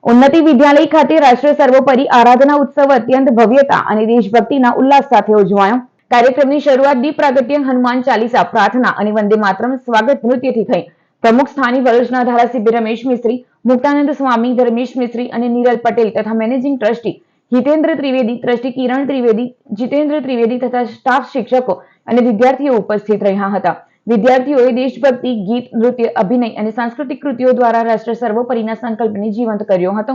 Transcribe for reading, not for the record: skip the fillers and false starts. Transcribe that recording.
ઉન્નતિ વિદ્યાલય ખાતે રાષ્ટ્રીય સર્વોપરી આરાધના ઉત્સવ અત્યંત ભવ્યતા અને દેશભક્તિના ઉલ્લાસ સાથે ઉજવાયો। કાર્યક્રમની શરૂઆત દીપ પ્રાગટ્ય, હનુમાન ચાલીસા, પ્રાર્થના અને વંદે માતરમ સ્વાગત નૃત્યથી થઈ। પ્રમુખ સ્થાને વડોદરાના ધારાસભ્ય રમેશ મિસ્ત્રી, મુક્તાનંદ સ્વામી, ધર્મેશ મિસ્ત્રી અને નીરલ પટેલ તથા managing trustee Hitendra Trivedi, trustee Kiran Trivedi, Jitendra Trivedi તથા સ્ટાફ શિક્ષકો અને વિદ્યાર્થીઓ ઉપસ્થિત રહ્યા હતા। વિદ્યાર્થીઓએ દેશભક્તિ ગીત, નૃત્ય, અભિનય અને સાંસ્કૃતિક કૃતિઓ દ્વારા રાષ્ટ્ર સર્વોપરીના સંકલ્પને જીવંત કર્યો હતો।